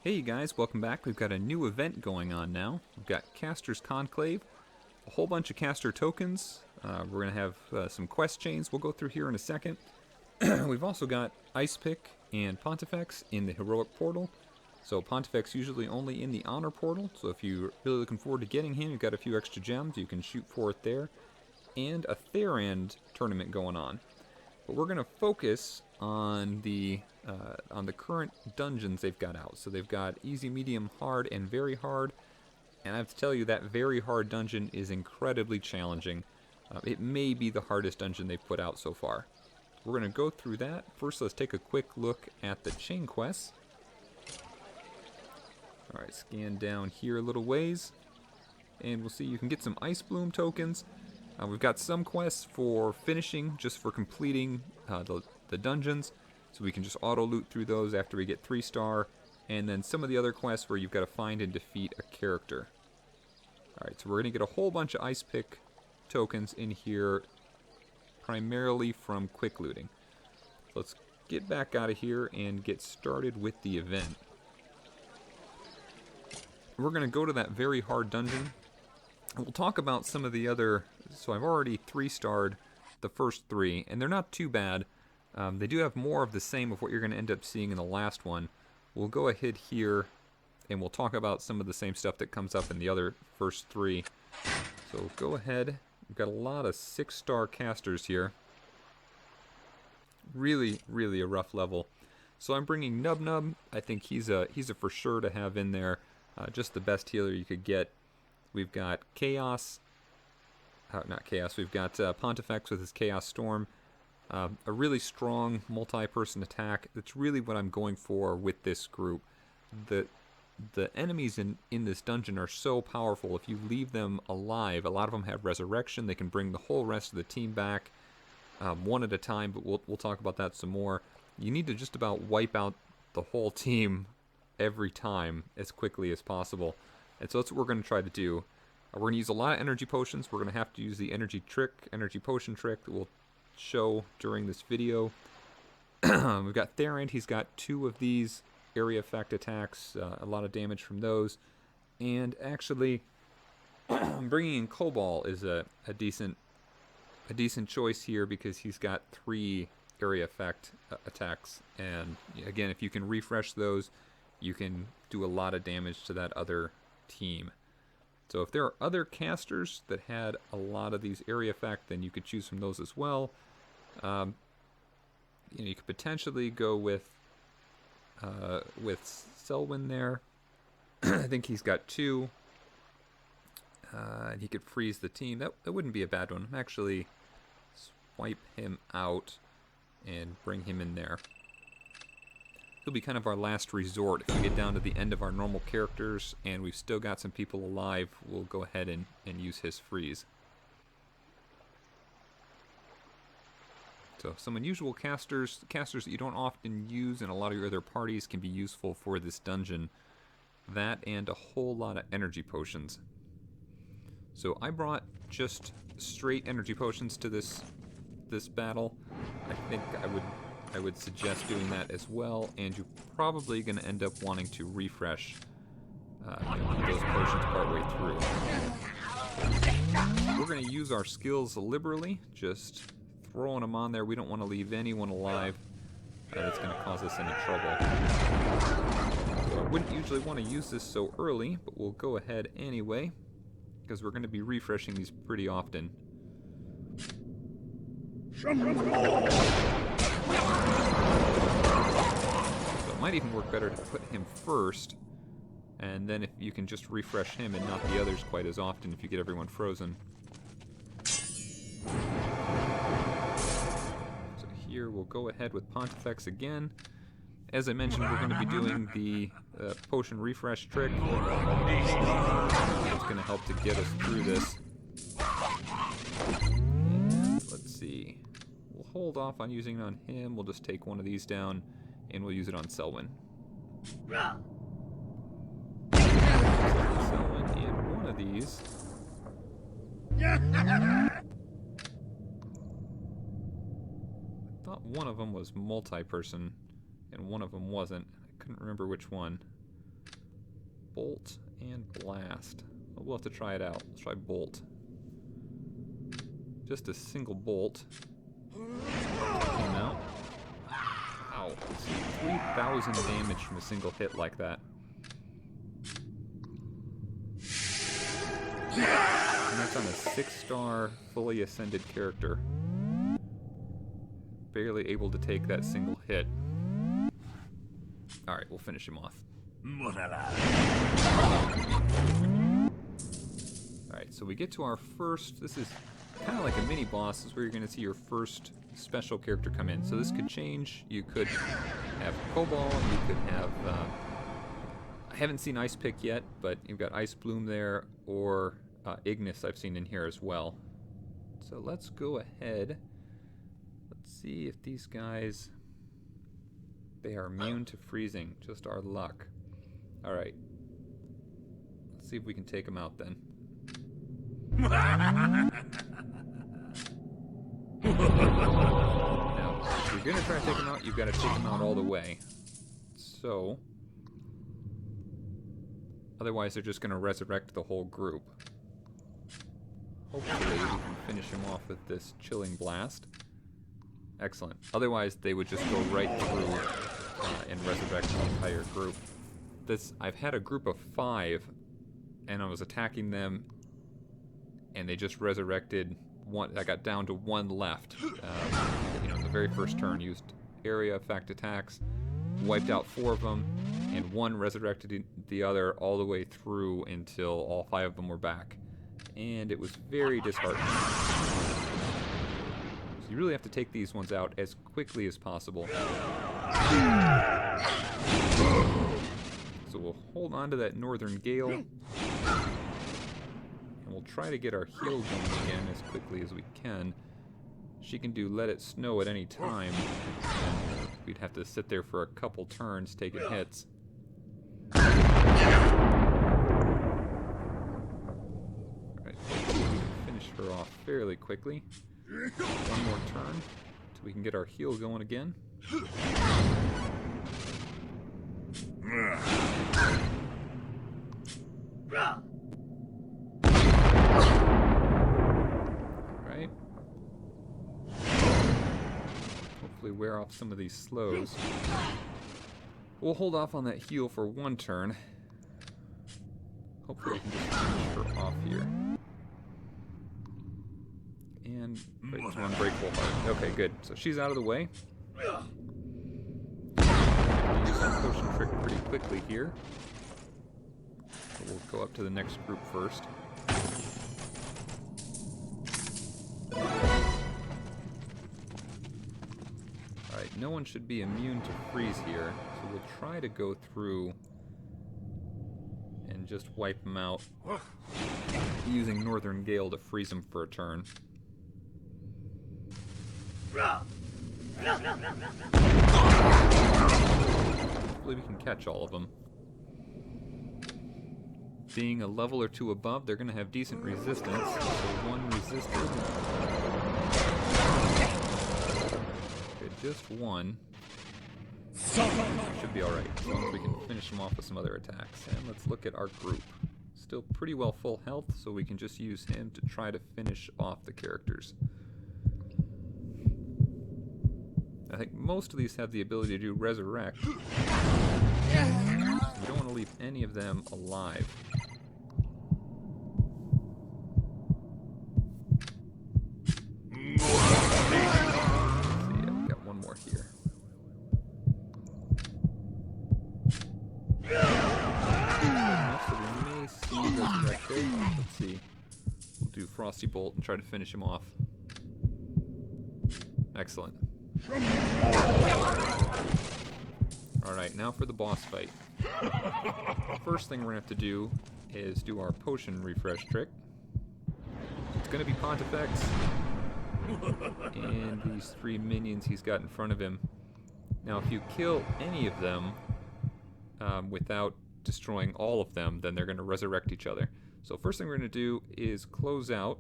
Hey guys, welcome back. We've got a new event going on now. We've got Caster's Conclave, a whole bunch of caster tokens. We're going to have some quest chains we'll go through here in a second. We've also got Ice Pick and Pontifex in the Heroic Portal. So Pontifex usually only in the Honor Portal, so if you're really looking forward to getting him, you've got a few extra gems, you can shoot for it there. And a Therand tournament going on. But we're going to focus on the current dungeons they've got out. So they've got easy, medium, hard, and very hard. And I have to tell you that very hard dungeon is incredibly challenging. It may be the hardest dungeon they've put out so far. We're going to go through that. First, let's take a quick look at the chain quests. Alright, scan down here a little ways. And we'll see you can get some Ice Bloom tokens. We've got some quests for finishing, just for completing the dungeons. So we can just auto-loot through those after we get 3-star. And then some of the other quests where you've got to find and defeat a character. Alright, so we're going to get a whole bunch of Ice Pick tokens in here, primarily from quick looting. Let's get back out of here and get started with the event. We're going to go to that very hard dungeon. We'll talk about some of the other. So I've already 3-starred the first 3, and they're not too bad. They do have more of the same of what you're going to end up seeing in the last one. We'll go ahead here, and we'll talk about some of the same stuff that comes up in the other first 3. So go ahead. We've got a lot of 6-star casters here. Really, really a rough level. So I'm bringing Nub Nub. I think he's a for sure to have in there. Just the best healer you could get. We've got Chaos. Not Chaos. We've got Pontifex with his Chaos Storm. A really strong multi-person attack. That's really what I'm going for with this group. The enemies in this dungeon are so powerful. If you leave them alive, a lot of them have resurrection. They can bring the whole rest of the team back one at a time, but we'll talk about that some more. You need to just about wipe out the whole team every time as quickly as possible. And so that's what we're going to try to do. We're going to use a lot of energy potions. We're going to have to use the energy potion trick that we'll show during this video. We've got Therand. He's got 2 of these area effect attacks, a lot of damage from those. And actually, bringing in Cobalt is a decent choice here because he's got 3 area effect attacks. And again, if you can refresh those, you can do a lot of damage to that other team. So if there are other casters that had a lot of these area effect, then you could choose from those as well. You could potentially go with Selwyn there. I think he's got 2. And he could freeze the team. That wouldn't be a bad one. Actually, swipe him out and bring him in there. He'll be kind of our last resort. If we get down to the end of our normal characters and we've still got some people alive, we'll go ahead and use his freeze. So some unusual casters that you don't often use in a lot of your other parties can be useful for this dungeon. That and a whole lot of energy potions. So I brought just straight energy potions to this battle. I think I would suggest doing that as well, and you're probably going to end up wanting to refresh those potions partway through. We're going to use our skills liberally, just throwing them on there. We don't want to leave anyone alive. That's going to cause us any trouble. So I wouldn't usually want to use this so early, but we'll go ahead anyway, because we're going to be refreshing these pretty often. So it might even work better to put him first, and then if you can just refresh him and not the others quite as often if you get everyone frozen. So here we'll go ahead with Pontifex again. As I mentioned, we're going to be doing the potion refresh trick. It's going to help to get us through this. Let's see. We'll hold off on using it on him. We'll just take one of these down, and we'll use it on Selwyn. Selwyn and one of these. I thought one of them was multi-person, and one of them wasn't. I couldn't remember which one. Bolt and Blast. Well, we'll have to try it out. Let's try Bolt. Just a single bolt. Came out. Ow. 3,000 damage from a single hit like that. And that's on a 6-star, fully ascended character. Barely able to take that single hit. Alright, we'll finish him off. Alright, so we get to our first, this is kind of like a mini boss. This is where you're going to see your first special character come in. So this could change. You could have Cobalt, you could have, I haven't seen Ice Pick yet, but you've got Ice Bloom there, or Ignis I've seen in here as well. So let's go ahead. Let's see if these guys, they are immune to freezing. Just our luck. Alright. Let's see if we can take them out then. Now, if you're going to try to take them out, you've got to take them out all the way. So, otherwise they're just going to resurrect the whole group. Hopefully we can finish him off with this Chilling Blast. Excellent. Otherwise they would just go right through and resurrect the entire group. I've had a group of 5, and I was attacking them, and they just resurrected one. I got down to 1 left. The very first turn, used area effect attacks, wiped out 4 of them, and 1 resurrected the other all the way through until all 5 of them were back. And it was very disheartening. So you really have to take these ones out as quickly as possible. So we'll hold on to that Northern Gale, and we'll try to get our heal going again as quickly as we can. She can do Let It Snow at any time, and we'd have to sit there for a couple turns taking hits. Alright, hopefully we can finish her off fairly quickly. 1 more turn till we can get our heal going again. Right. Hopefully wear off some of these slows. We'll hold off on that heal for 1 turn. Hopefully we can just finish her off here. And break to Unbreakable Heart. Okay, good. So she's out of the way. Use that potion trick pretty quickly here. So we'll go up to the next group first. Alright, no one should be immune to freeze here, so we'll try to go through and just wipe them out using Northern Gale to freeze them for a turn. Hopefully we can catch all of them. Being a level or 2 above, they're going to have decent resistance. So 1 resisted. Okay, just 1. Should be alright, as long as we can finish them off with some other attacks. And let's look at our group. Still pretty well full health, so we can just use him to try to finish off the characters. I think most of these have the ability to do Resurrect. So we don't want to leave any of them alive. Let's see, yeah, we've got 1 more here. So we may see Resurrected. Let's see. We'll do Frosty Bolt and try to finish him off. Excellent. Alright, now for the boss fight. First thing we're going to have to do is do our potion refresh trick. It's going to be Pontifex and these 3 minions he's got in front of him. Now if you kill any of them without destroying all of them, then they're going to resurrect each other. So first thing we're going to do is close out.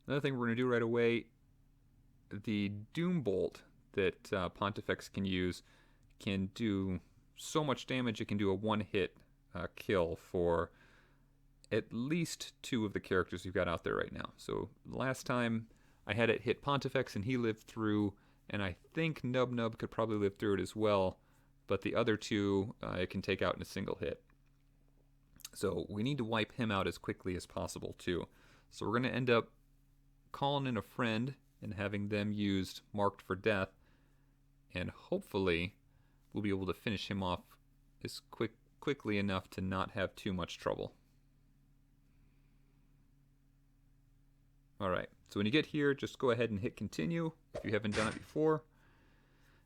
Another thing we're going to do right away, the Doom Bolt that Pontifex can use can do so much damage it can do a one-hit kill for at least 2 of the characters you've got out there right now. So last time I had it hit Pontifex and he lived through, and I think Nub Nub could probably live through it as well, but the other 2 it can take out in a single hit. So we need to wipe him out as quickly as possible too. So we're going to end up calling in a friend and having them used marked for death, and hopefully we'll be able to finish him off as quickly enough to not have too much trouble. Alright, so when you get here, just go ahead and hit continue if you haven't done it before.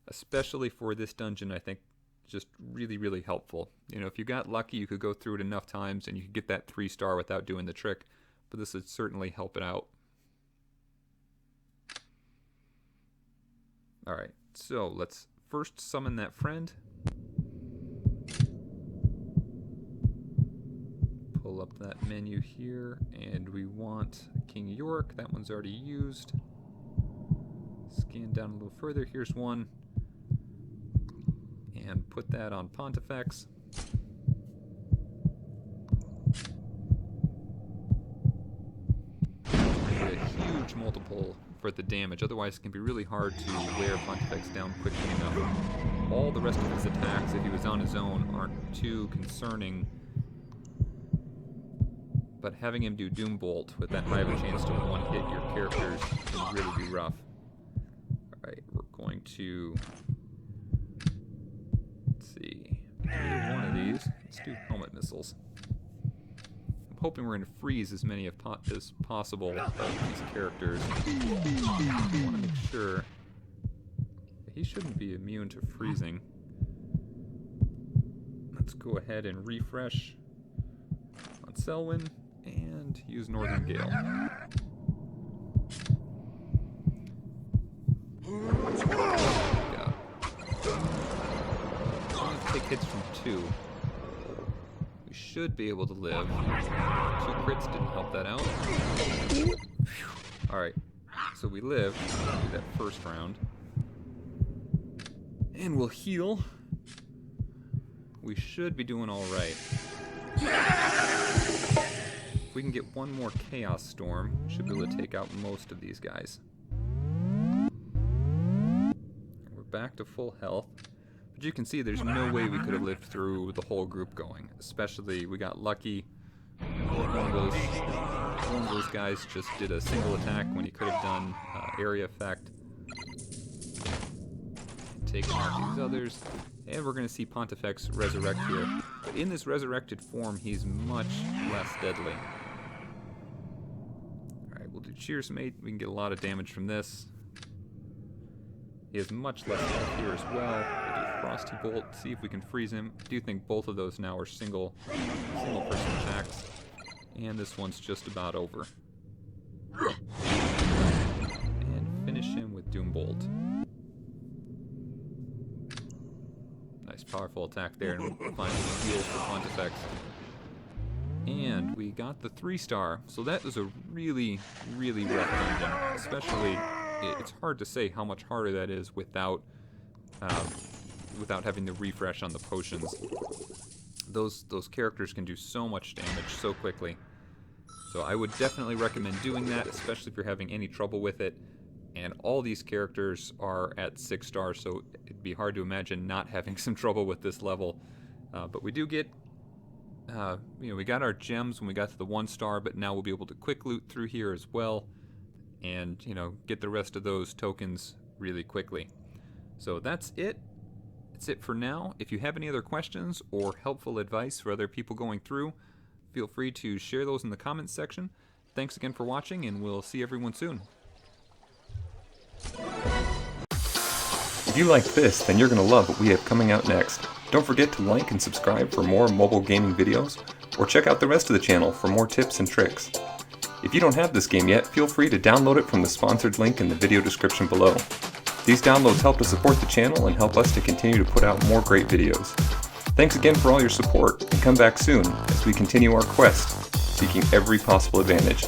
Especially for this dungeon, I think just really, really helpful. You know, if you got lucky, you could go through it enough times and you could get that 3-star without doing the trick, but this would certainly help it out. Alright, so let's first summon that friend. Pull up that menu here, and we want King York. That one's already used. Scan down a little further. Here's one. And put that on Pontifex. A huge multiple for the damage, otherwise it can be really hard to wear Pontifex down quickly enough. All the rest of his attacks, if he was on his own, aren't too concerning, but having him do Doom Bolt with that high of a chance to one-hit your characters can really be rough. Alright, we're going to... let's see, either one of these. Let's do helmet missiles. I'm hoping we're going to freeze as many as possible of these characters. I want to make sure he shouldn't be immune to freezing. Let's go ahead and refresh on Selwyn and use Northern Gale. Take hits from 2. We should be able to live. 2 crits didn't help that out. Alright, so we live. We'll do that first round. And we'll heal. We should be doing alright. If we can get one more Chaos Storm, we should be able to take out most of these guys. We're back to full health. But you can see there's no way we could have lived through the whole group going. Especially, we got lucky. One of those guys just did a single attack when he could have done area effect. Taking out these others. And we're going to see Pontifex resurrect here. But in this resurrected form, he's much less deadly. Alright, we'll do Cheers Mate. We can get a lot of damage from this. He has much less health here as well. We'll do Frosty Bolt, see if we can freeze him. I do think both of those now are single person attacks. And this one's just about over. And finish him with Doom Bolt. Nice powerful attack there, and we'll find some heals for Pontifex. And we got the 3-star. So that was a really, really rough dungeon. Especially, it's hard to say how much harder that is without having the refresh on the potions. Those characters can do so much damage so quickly. So I would definitely recommend doing that, especially if you're having any trouble with it. And all these characters are at 6 stars, so it'd be hard to imagine not having some trouble with this level. But we do get, we got our gems when we got to the 1-star, but now we'll be able to quick loot through here as well, and get the rest of those tokens really quickly. So that's it. That's it for now. If you have any other questions or helpful advice for other people going through, feel free to share those in the comments section. Thanks again for watching, and we'll see everyone soon. If you like this, then you're going to love what we have coming out next. Don't forget to like and subscribe for more mobile gaming videos, or check out the rest of the channel for more tips and tricks. If you don't have this game yet, feel free to download it from the sponsored link in the video description below. These downloads help to support the channel and help us to continue to put out more great videos. Thanks again for all your support, and come back soon as we continue our quest, seeking every possible advantage.